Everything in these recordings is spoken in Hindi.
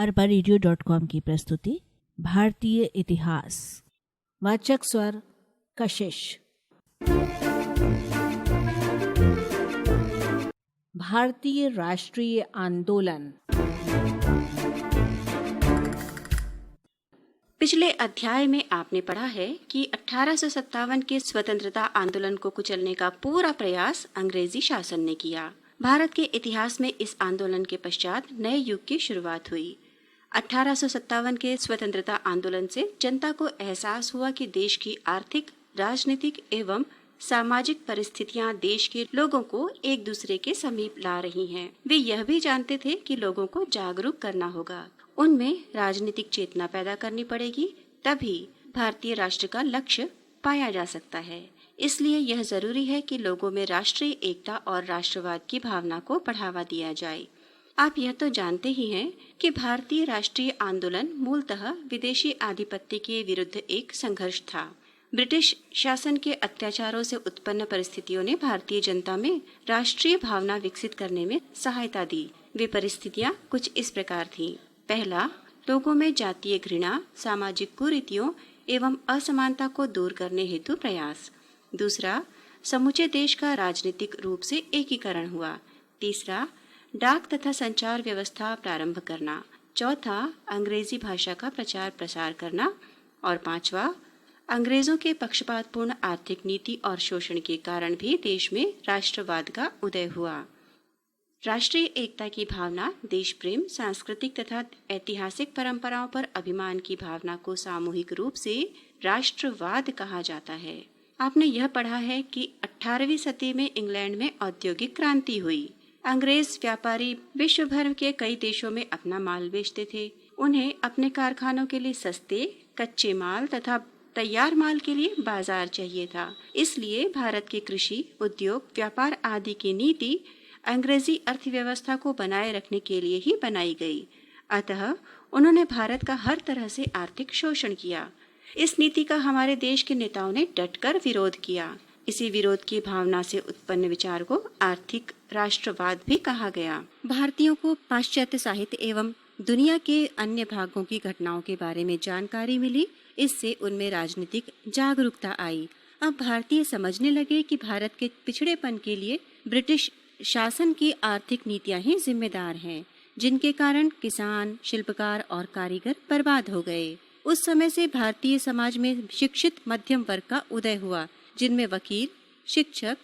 अरबा की प्रस्तुति भारतीय इतिहास। वाचक स्वर कशिश। भारतीय राष्ट्रीय आंदोलन। पिछले अध्याय में आपने पढ़ा है कि 1857 के स्वतंत्रता आंदोलन को कुचलने का पूरा प्रयास अंग्रेजी शासन ने किया। भारत के इतिहास में इस आंदोलन के पश्चात नए युग की शुरुआत हुई। 1857 के स्वतंत्रता आंदोलन से जनता को एहसास हुआ कि देश की आर्थिक, राजनीतिक एवं सामाजिक परिस्थितियां देश के लोगों को एक दूसरे के समीप ला रही हैं। वे यह भी जानते थे कि लोगों को जागरूक करना होगा, उनमें राजनीतिक चेतना पैदा करनी पड़ेगी, तभी भारतीय राष्ट्र का लक्ष्य पाया जा सकता है। इसलिए यह जरूरी है कि लोगों में राष्ट्रीय एकता और राष्ट्रवाद की भावना को बढ़ावा दिया जाए। आप यह तो जानते ही हैं कि भारतीय राष्ट्रीय आंदोलन मूलतः विदेशी आधिपत्य के विरुद्ध एक संघर्ष था। ब्रिटिश शासन के अत्याचारों से उत्पन्न परिस्थितियों ने भारतीय जनता में राष्ट्रीय भावना विकसित करने में सहायता दी। वे परिस्थितियां कुछ इस प्रकार थीं। पहला, लोगों में जातीय घृणा, सामाजिक कुरीतियों एवं असमानता को दूर करने हेतु प्रयास। दूसरा, समूचे देश का राजनीतिक रूप से एकीकरण हुआ। तीसरा, डाक तथा संचार व्यवस्था प्रारंभ करना। चौथा, अंग्रेजी भाषा का प्रचार प्रसार करना। और पांचवा, अंग्रेजों के पक्षपातपूर्ण आर्थिक नीति और शोषण के कारण भी देश में राष्ट्रवाद का उदय हुआ। राष्ट्रीय एकता की भावना, देश प्रेम, सांस्कृतिक तथा ऐतिहासिक परंपराओं पर अभिमान की भावना को सामूहिक रूप से राष्ट्रवाद कहा जाता है। आपने यह पढ़ा है कि 18वीं सदी में इंग्लैंड में औद्योगिक क्रांति हुई। अंग्रेज व्यापारी विश्व भर के कई देशों में अपना माल बेचते थे। उन्हें अपने कारखानों के लिए सस्ते कच्चे माल तथा तैयार माल के लिए बाजार चाहिए था। इसलिए भारत के कृषि, उद्योग, व्यापार आदि की नीति अंग्रेजी अर्थव्यवस्था को बनाए रखने के लिए ही बनाई गई। अतः उन्होंने भारत का हर तरह से आर्थिक शोषण किया। इस नीति का हमारे देश के नेताओं ने डटकर विरोध किया। इसी विरोध की भावना से उत्पन्न विचार को आर्थिक राष्ट्रवाद भी कहा गया। भारतीयों को पाश्चात्य साहित्य एवं दुनिया के अन्य भागों की घटनाओं के बारे में जानकारी मिली। इससे उनमें राजनीतिक जागरूकता आई। अब भारतीय समझने लगे कि भारत के पिछड़ेपन के लिए ब्रिटिश शासन की आर्थिक नीतियां ही जिम्मेदार हैं, जिनके कारण किसान, शिल्पकार और कारीगर बर्बाद हो गए। उस समय से भारतीय समाज में शिक्षित मध्यम वर्ग का उदय हुआ, जिनमें वकील, शिक्षक,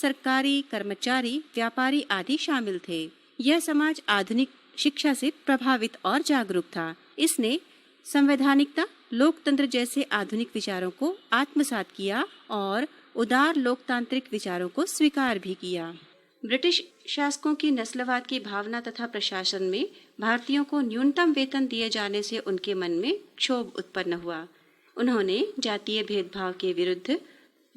सरकारी कर्मचारी, व्यापारी आदि शामिल थे। यह समाज आधुनिक शिक्षा से प्रभावित और जागरूक था। इसने संवैधानिकता, लोकतंत्र जैसे आधुनिक विचारों को आत्मसात किया और उदार लोकतांत्रिक विचारों को स्वीकार भी किया। ब्रिटिश शासकों की नस्लवाद की भावना तथा प्रशासन में भारतीयों को न्यूनतम वेतन दिए जाने से उनके मन में क्षोभ उत्पन्न हुआ। उन्होंने जातीय भेदभाव के विरुद्ध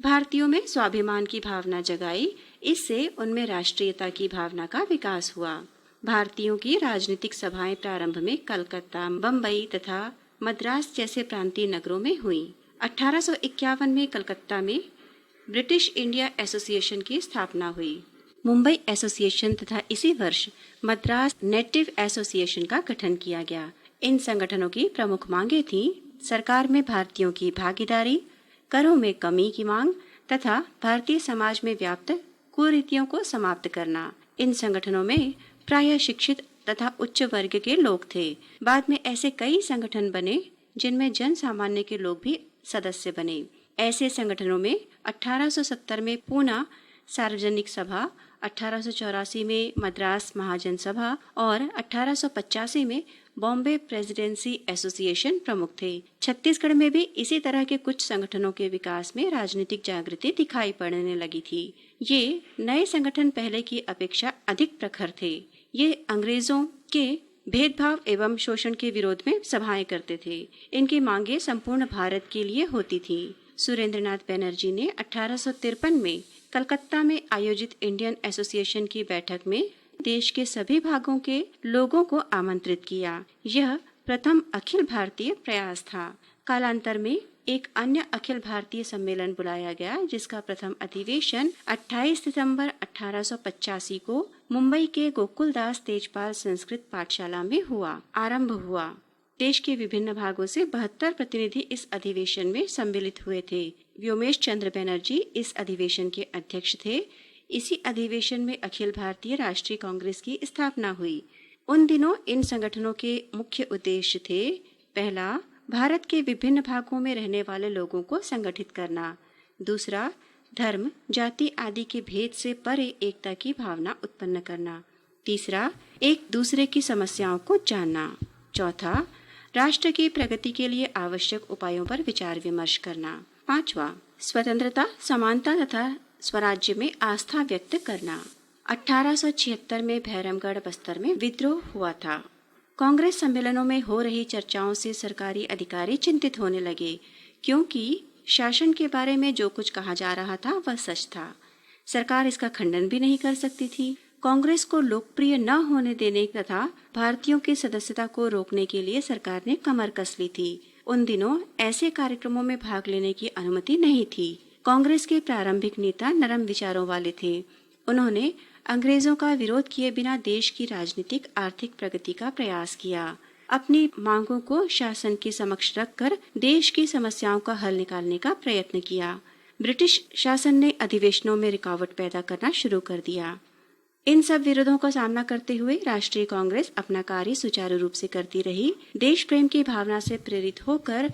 भारतीयों में स्वाभिमान की भावना जगाई। इससे उनमें राष्ट्रीयता की भावना का विकास हुआ। भारतीयों की राजनीतिक सभाएं प्रारंभ में कलकत्ता, बम्बई तथा मद्रास जैसे प्रांतीय नगरों में हुई। 1851 में कलकत्ता में ब्रिटिश इंडिया एसोसिएशन की स्थापना हुई। मुंबई एसोसिएशन तथा इसी वर्ष मद्रास नेटिव एसोसिएशन का गठन किया गया। इन संगठनों की प्रमुख मांगे थीं सरकार में भारतीयों की भागीदारी, करों में कमी की मांग तथा भारतीय समाज में व्याप्त कुरीतियों को समाप्त करना। इन संगठनों में प्रायः शिक्षित तथा उच्च वर्ग के लोग थे। बाद में ऐसे कई संगठन बने जिनमें जन सामान्य के लोग भी सदस्य बने। ऐसे संगठनों में 1870 में पूना सार्वजनिक सभा, 1884 में मद्रास महाजन सभा और 1885 में बॉम्बे प्रेसिडेंसी एसोसिएशन प्रमुख थे। छत्तीसगढ़ में भी इसी तरह के कुछ संगठनों के विकास में राजनीतिक जागृति दिखाई पड़ने लगी थी। ये नए संगठन पहले की अपेक्षा अधिक प्रखर थे। ये अंग्रेजों के भेदभाव एवं शोषण के विरोध में सभाएं करते थे। इनकी मांगे संपूर्ण भारत के लिए होती थी। सुरेंद्रनाथ बैनर्जी ने 1853 में कलकत्ता में आयोजित इंडियन एसोसिएशन की बैठक में देश के सभी भागों के लोगों को आमंत्रित किया। यह प्रथम अखिल भारतीय प्रयास था। कालांतर में एक अन्य अखिल भारतीय सम्मेलन बुलाया गया, जिसका प्रथम अधिवेशन 28 सितंबर 1885 को मुंबई के गोकुलदास तेजपाल संस्कृत पाठशाला में आरंभ हुआ। देश के विभिन्न भागों से 72 प्रतिनिधि इस अधिवेशन में सम्मिलित हुए थे। व्योमेश चंद्र बनर्जी इस अधिवेशन के अध्यक्ष थे। इसी अधिवेशन में अखिल भारतीय राष्ट्रीय कांग्रेस की स्थापना हुई। उन दिनों इन संगठनों के मुख्य उद्देश्य थे: पहला, भारत के विभिन्न भागों में रहने वाले लोगों को संगठित करना। दूसरा, धर्म, जाति आदि के भेद से परे एकता की भावना उत्पन्न करना। तीसरा, एक दूसरे की समस्याओं को जानना। चौथा, राष्ट्र की प्रगति के लिए आवश्यक उपायों पर विचार विमर्श करना। पांचवा, स्वतंत्रता, समानता तथा स्वराज्य में आस्था व्यक्त करना। 1876 में भैरमगढ़ बस्तर में विद्रोह हुआ था। कांग्रेस सम्मेलनों में हो रही चर्चाओं से सरकारी अधिकारी चिंतित होने लगे, क्योंकि शासन के बारे में जो कुछ कहा जा रहा था वह सच था। सरकार इसका खंडन भी नहीं कर सकती थी। कांग्रेस को लोकप्रिय न होने देने तथा भारतीयों की सदस्यता को रोकने के लिए सरकार ने कमर कस ली थी। उन दिनों ऐसे कार्यक्रमों में भाग लेने की अनुमति नहीं थी। कांग्रेस के प्रारंभिक नेता नरम विचारों वाले थे। उन्होंने अंग्रेजों का विरोध किए बिना देश की राजनीतिक आर्थिक प्रगति का प्रयास किया। अपनी मांगों को शासन के समक्ष रखकर देश की समस्याओं का हल निकालने का प्रयत्न किया। ब्रिटिश शासन ने अधिवेशनों में रुकावट पैदा करना शुरू कर दिया। इन सब विरोधों का सामना करते हुए राष्ट्रीय कांग्रेस अपना कार्य सुचारू रूप से करती रही। देश प्रेम की भावना से प्रेरित होकर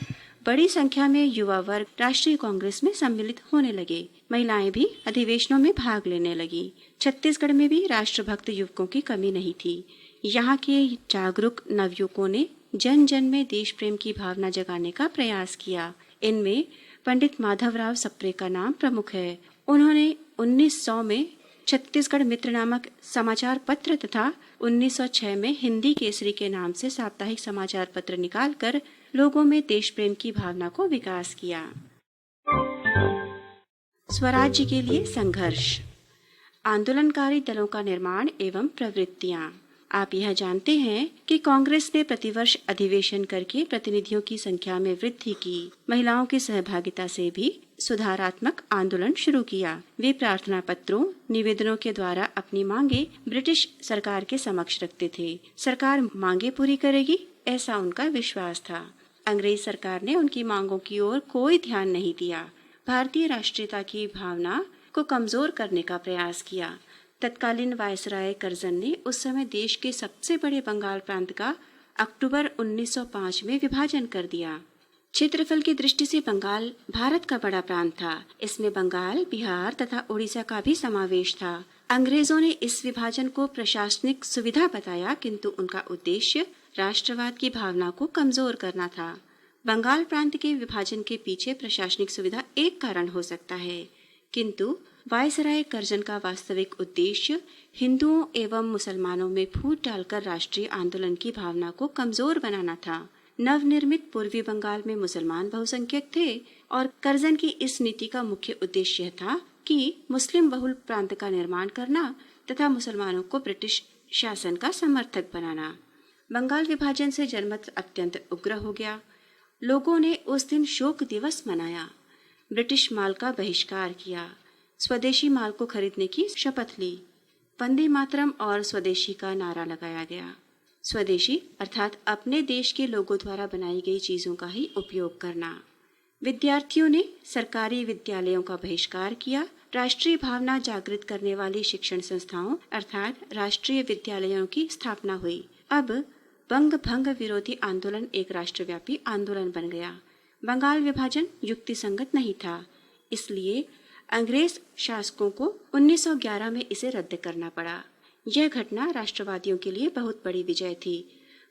बड़ी संख्या में युवा वर्ग राष्ट्रीय कांग्रेस में सम्मिलित होने लगे। महिलाएं भी अधिवेशनों में भाग लेने लगी। छत्तीसगढ़ में भी राष्ट्रभक्त युवकों की कमी नहीं थी। यहाँ के जागरूक नवयुवकों ने जन जन में देश प्रेम की भावना जगाने का प्रयास किया। इनमें पंडित माधवराव सप्रे का नाम प्रमुख है। उन्होंने 1900 में छत्तीसगढ़ मित्र नामक समाचार पत्र तथा 1906 में हिंदी केसरी के नाम से साप्ताहिक समाचार पत्र निकालकर लोगों में देश प्रेम की भावना को विकास किया। स्वराज्य के लिए संघर्ष, आंदोलनकारी दलों का निर्माण एवं प्रवृत्तियां। आप यह जानते हैं कि कांग्रेस ने प्रतिवर्ष अधिवेशन करके प्रतिनिधियों की संख्या में वृद्धि की। महिलाओं की सहभागिता से भी सुधारात्मक आंदोलन शुरू किया। वे प्रार्थना पत्रों, निवेदनों के द्वारा अपनी मांगे ब्रिटिश सरकार के समक्ष रखते थे। सरकार मांगे पूरी करेगी, ऐसा उनका विश्वास था। अंग्रेज सरकार ने उनकी मांगों की ओर कोई ध्यान नहीं दिया। भारतीय राष्ट्रीयता की भावना को कमजोर करने का प्रयास किया। तत्कालीन वायसराय कर्जन ने उस समय देश के सबसे बड़े बंगाल प्रांत का अक्टूबर 1905 में विभाजन कर दिया। क्षेत्रफल की दृष्टि से बंगाल भारत का बड़ा प्रांत था। इसमें बंगाल, बिहार तथा उड़ीसा का भी समावेश था। अंग्रेजों ने इस विभाजन को प्रशासनिक सुविधा बताया, किंतु उनका उद्देश्य राष्ट्रवाद की भावना को कमजोर करना था। बंगाल प्रांत के विभाजन के पीछे प्रशासनिक सुविधा एक कारण हो सकता है, किंतु वायसराय कर्जन का वास्तविक उद्देश्य हिंदुओं एवं मुसलमानों में फूट डालकर राष्ट्रीय आंदोलन की भावना को कमजोर बनाना था। नवनिर्मित पूर्वी बंगाल में मुसलमान बहुसंख्यक थे और कर्जन की इस नीति का मुख्य उद्देश्य था कि मुस्लिम बहुल प्रांत का निर्माण करना तथा मुसलमानों को ब्रिटिश शासन का समर्थक बनाना। बंगाल विभाजन से जनमत अत्यंत उग्र हो गया। लोगों ने उस दिन शोक दिवस मनाया, ब्रिटिश माल का बहिष्कार किया, स्वदेशी माल को खरीदने की शपथ ली। वंदे मातरम और स्वदेशी का नारा लगाया गया। स्वदेशी अर्थात अपने देश के लोगों द्वारा बनाई गई चीजों का ही उपयोग करना। विद्यार्थियों ने सरकारी विद्यालयों का बहिष्कार किया। राष्ट्रीय भावना जागृत करने वाली शिक्षण संस्थाओं अर्थात राष्ट्रीय विद्यालयों की स्थापना हुई। अब बंग भंग विरोधी आंदोलन एक राष्ट्रव्यापी आंदोलन बन गया। बंगाल विभाजन युक्ति संगत नहीं था, इसलिए अंग्रेज शासकों को 1911 में इसे रद्द करना पड़ा। यह घटना राष्ट्रवादियों के लिए बहुत बड़ी विजय थी।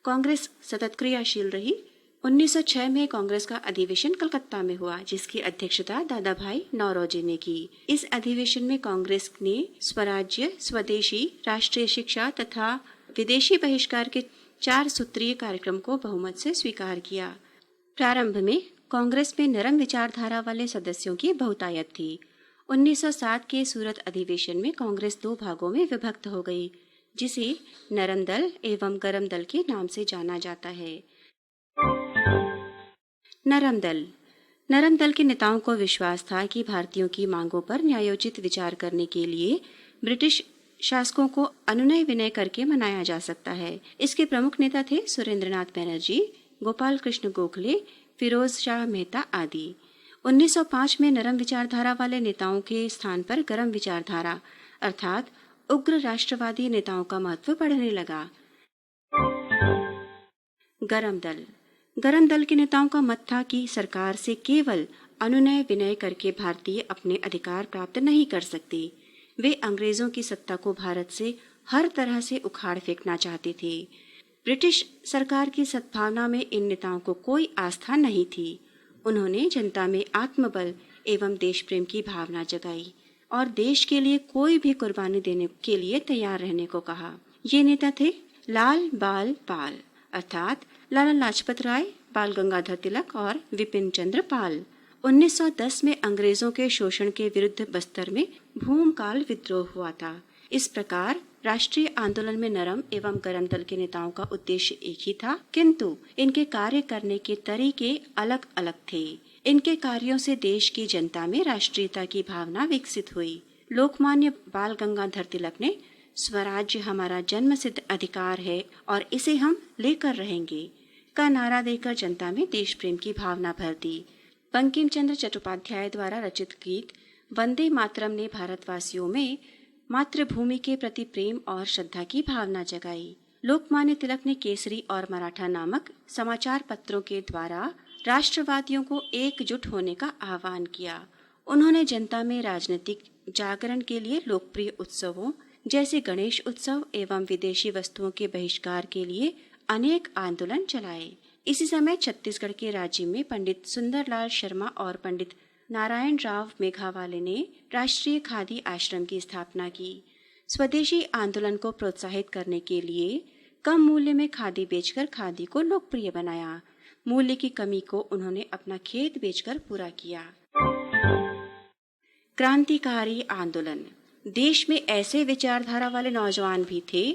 कांग्रेस सतत क्रियाशील रही। 1906 में कांग्रेस का अधिवेशन कलकत्ता में हुआ, जिसकी अध्यक्षता दादा भाई नौरोजी ने की। इस अधिवेशन में कांग्रेस ने स्वराज्य, स्वदेशी, राष्ट्रीय शिक्षा तथा विदेशी बहिष्कार के 4 सूत्रीय कार्यक्रम को बहुमत से स्वीकार किया। प्रारंभ में कांग्रेस में नरम विचारधारा वाले सदस्यों की बहुतायत थी। 1907 के सूरत अधिवेशन में कांग्रेस 2 भागों में विभक्त हो गई, जिसे नरम दल एवं गरम दल के नाम से जाना जाता है। नरम दल के नेताओं को विश्वास था कि भारतीयों की मांगों पर न्यायोचित विचार करने के लिए ब्रिटिश शासकों को अनुनय विनय करके मनाया जा सकता है। इसके प्रमुख नेता थे सुरेंद्रनाथ बनर्जी, गोपाल कृष्ण गोखले, फिरोज शाह मेहता आदि। 1905 में नरम विचारधारा वाले नेताओं के स्थान पर गरम विचारधारा अर्थात उग्र राष्ट्रवादी नेताओं का महत्व बढ़ने लगा। गरम दल के नेताओं का मत था कि सरकार से केवल अनुनय विनय करके भारतीय अपने अधिकार प्राप्त नहीं कर सकते। वे अंग्रेजों की सत्ता को भारत से हर तरह से उखाड़ फेंकना चाहते थे। ब्रिटिश सरकार की सद्भावना में इन नेताओं को कोई आस्था नहीं थी। उन्होंने जनता में आत्मबल एवं देश प्रेम की भावना जगाई और देश के लिए कोई भी कुर्बानी देने के लिए तैयार रहने को कहा। ये नेता थे लाल बाल पाल अर्थात लाला लाजपत राय, बाल गंगाधर तिलक और विपिन चंद्र पाल। 1910 में अंग्रेजों के शोषण के विरुद्ध बस्तर में भूमकाल विद्रोह हुआ था। इस प्रकार राष्ट्रीय आंदोलन में नरम एवं गरम दल के नेताओं का उद्देश्य एक ही था, किंतु इनके कार्य करने के तरीके अलग अलग थे। इनके कार्यों से देश की जनता में राष्ट्रीयता की भावना विकसित हुई। लोकमान्य बाल गंगाधर तिलक ने स्वराज्य हमारा जन्मसिद्ध अधिकार है और इसे हम लेकर रहेंगे का नारा देकर जनता में देश प्रेम की भावना भर दी। बंकिम चंद्र चट्टोपाध्याय द्वारा रचित गीत वंदे मातरम ने भारतवासियों में मातृभूमि के प्रति प्रेम और श्रद्धा की भावना जगाई। लोकमान्य तिलक ने केसरी और मराठा नामक समाचार पत्रों के द्वारा राष्ट्रवादियों को एकजुट होने का आह्वान किया। उन्होंने जनता में राजनीतिक जागरण के लिए लोकप्रिय उत्सवों जैसे गणेश उत्सव एवं विदेशी वस्तुओं के बहिष्कार के लिए अनेक आंदोलन चलाए। इसी समय छत्तीसगढ़ के राज्य में पंडित सुंदरलाल शर्मा और पंडित नारायण राव मेघावाले ने राष्ट्रीय खादी आश्रम की स्थापना की। स्वदेशी आंदोलन को प्रोत्साहित करने के लिए कम मूल्य में खादी बेचकर खादी को लोकप्रिय बनाया। मूल्य की कमी को उन्होंने अपना खेत बेचकर पूरा किया। क्रांतिकारी आंदोलन। देश में ऐसे विचारधारा वाले नौजवान भी थे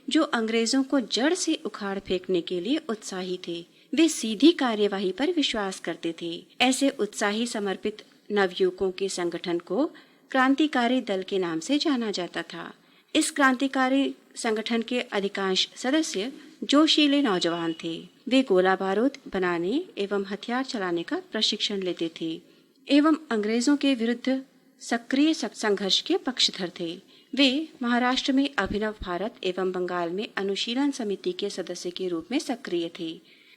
जो अंग्रेजों को जड़ से उखाड़ फेंकने के लिए उत्साही थे। वे सीधी कार्यवाही पर विश्वास करते थे। ऐसे उत्साही समर्पित नवयुवकों के संगठन को क्रांतिकारी दल के नाम से जाना जाता था। इस क्रांतिकारी संगठन के अधिकांश सदस्य जोशीले नौजवान थे। वे गोला बारूद बनाने एवं हथियार चलाने का प्रशिक्षण लेते थे एवं अंग्रेजों के विरुद्ध सक्रिय संघर्ष के पक्षधर थे। वे महाराष्ट्र में अभिनव भारत एवं बंगाल में अनुशीलन समिति के सदस्य के रूप में सक्रिय थे।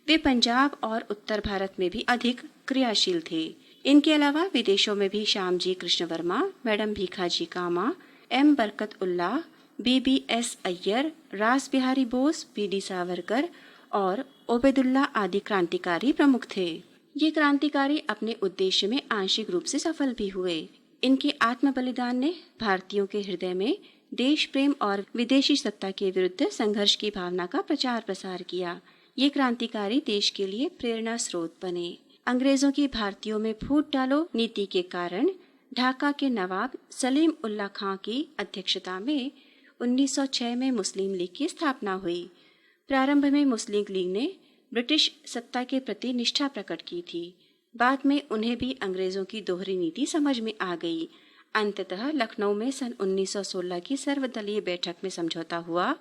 वे पंजाब और उत्तर भारत में भी अधिक क्रियाशील थे। इनके अलावा विदेशों में भी श्यामजी कृष्ण वर्मा, मैडम भीखाजी कामा, एम बरकत उल्लाह, BBS अय्यर, रास बिहारी बोस, BD सावरकर और ओबेदुल्ला आदि क्रांतिकारी प्रमुख थे। ये क्रांतिकारी अपने उद्देश्य में आंशिक रूप से सफल भी हुए। इनके आत्म बलिदान ने भारतीयों के हृदय में देश प्रेम और विदेशी सत्ता के विरुद्ध संघर्ष की भावना का प्रचार प्रसार किया। ये क्रांतिकारी देश के लिए प्रेरणा स्रोत बने। अंग्रेजों की भारतीयों में फूट डालो नीति के कारण ढाका के नवाब सलीम उल्लाह खां की अध्यक्षता में 1906 में मुस्लिम लीग की स्थापना हुई। प्रारंभ में मुस्लिम लीग ने ब्रिटिश सत्ता के प्रति निष्ठा प्रकट की थी। बाद में उन्हें भी अंग्रेजों की दोहरी नीति समझ में आ गई। अंततः लखनऊ में सन 1916 की सर्वदलीय बैठक में समझौता हुआ।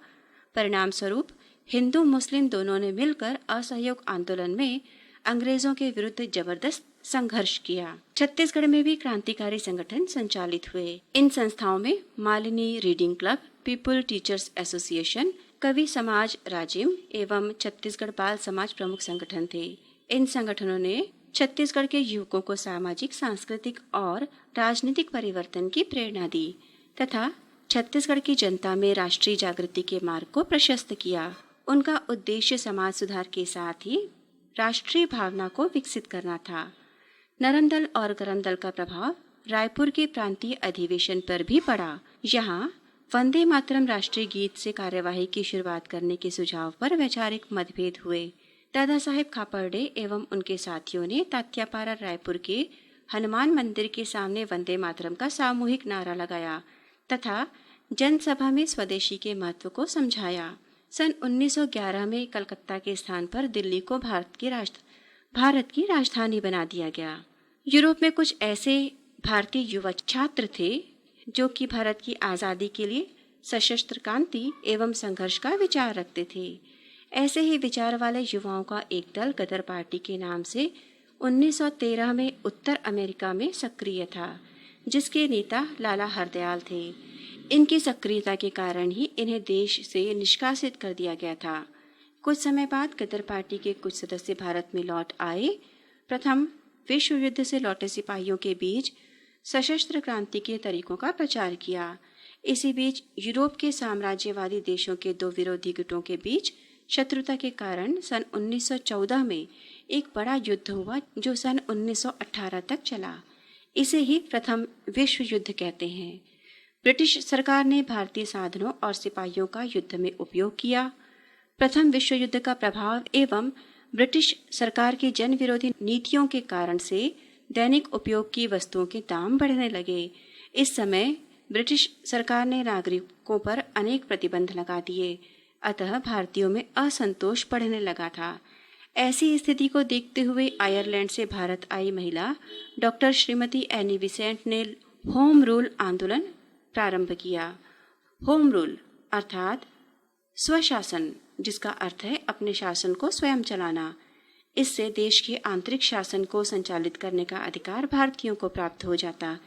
परिणाम स्वरूप हिंदू मुस्लिम दोनों ने मिलकर असहयोग आंदोलन में अंग्रेजों के विरुद्ध जबरदस्त संघर्ष किया। छत्तीसगढ़ में भी क्रांतिकारी संगठन संचालित हुए। इन संस्थाओं में Malini reading club, people teachers association, कवि समाज राजिम एवं छत्तीसगढ़ बाल समाज प्रमुख संगठन थे। इन संगठनों ने छत्तीसगढ़ के युवकों को सामाजिक, सांस्कृतिक और राजनीतिक परिवर्तन की प्रेरणा दी तथा छत्तीसगढ़ की जनता में राष्ट्रीय जागृति के मार्ग को प्रशस्त किया। उनका उद्देश्य समाज सुधार के साथ ही राष्ट्रीय भावना को विकसित करना था। नरम दल और गरम दल का प्रभाव रायपुर के प्रांतीय अधिवेशन पर भी पड़ा। यहाँ वंदे मातरम राष्ट्रीय गीत से कार्यवाही की शुरुआत करने के सुझाव पर वैचारिक मतभेद हुए। दादा साहेब खापर्डे एवं उनके साथियों ने तात्यापारा रायपुर के हनुमान मंदिर के सामने वंदे मातरम का सामूहिक नारा लगाया तथा जनसभा में स्वदेशी के महत्व को समझाया। सन 1911 में कलकत्ता के स्थान पर दिल्ली को भारत की राजधानी बना दिया गया। यूरोप में कुछ ऐसे भारतीय युवा छात्र थे जो कि भारत की आज़ादी के लिए सशस्त्र क्रांति एवं संघर्ष का विचार रखते थे। ऐसे ही विचार वाले युवाओं का एक दल गदर पार्टी के नाम से 1913 में उत्तर अमेरिका में सक्रिय था, जिसके नेता लाला हरदयाल थे। इनकी सक्रियता के कारण ही इन्हें देश से निष्कासित कर दिया गया था। कुछ समय बाद गदर पार्टी के कुछ सदस्य भारत में लौट आए। प्रथम विश्व युद्ध से लौटे सिपाहियों के बीच सशस्त्र क्रांति के तरीकों का प्रचार किया। इसी बीच यूरोप के साम्राज्यवादी देशों के दो विरोधी गुटों के बीच शत्रुता के कारण सन 1914 में एक बड़ा युद्ध हुआ, जो सन 1918 तक चला। इसे ही प्रथम विश्व युद्ध कहते हैं। ब्रिटिश सरकार ने भारतीय साधनों और सिपाहियों का युद्ध में उपयोग किया। प्रथम विश्व युद्ध का प्रभाव एवं ब्रिटिश सरकार की जन विरोधी नीतियों के कारण से दैनिक उपयोग की वस्तुओं के दाम बढ़ने लगे। इस समय ब्रिटिश सरकार ने नागरिकों पर अनेक प्रतिबंध लगा दिए, अतः भारतीयों में असंतोष बढ़ने लगा था। ऐसी स्थिति को देखते हुए आयरलैंड से भारत आई महिला डॉक्टर श्रीमती एनी बिसेंट ने होम रूल आंदोलन प्रारंभ किया। होम रूल अर्थात स्वशासन, जिसका अर्थ है अपने शासन को स्वयं चलाना। इससे देश के आंतरिक शासन को संचालित करने का अधिकार भारतीयों को प्राप्त हो जाता।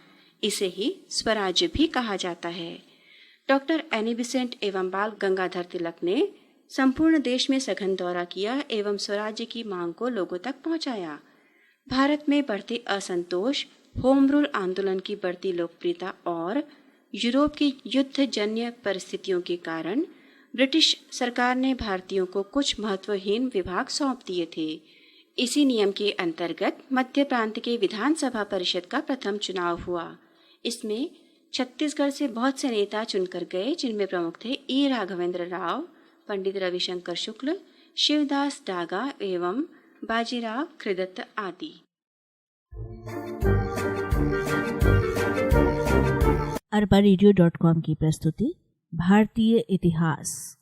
इसे ही स्वराज्य भी कहा जाता है। डॉक्टर एनी बिसेंट एवं बाल गंगाधर तिलक ने संपूर्ण देश में सघन दौरा किया एवं स्वराज्य की मांग को लोगों तक पहुंचाया। भारत में बढ़ते असंतोष, होम रूल आंदोलन की बढ़ती लोकप्रियता और यूरोप की युद्धजन्य परिस्थितियों के कारण ब्रिटिश सरकार ने भारतीयों को कुछ महत्वहीन विभाग सौंप दिए थे। इसी नियम के अंतर्गत मध्य प्रांत के विधानसभा परिषद का प्रथम चुनाव हुआ। इसमें छत्तीसगढ़ से बहुत से नेता चुनकर गए, जिनमें प्रमुख थे ई राघवेंद्र राव, पंडित रविशंकर शुक्ल, शिवदास डागा एवं बाजीराव कृदत्त आदि। arbareadio.com की प्रस्तुति भारतीय इतिहास।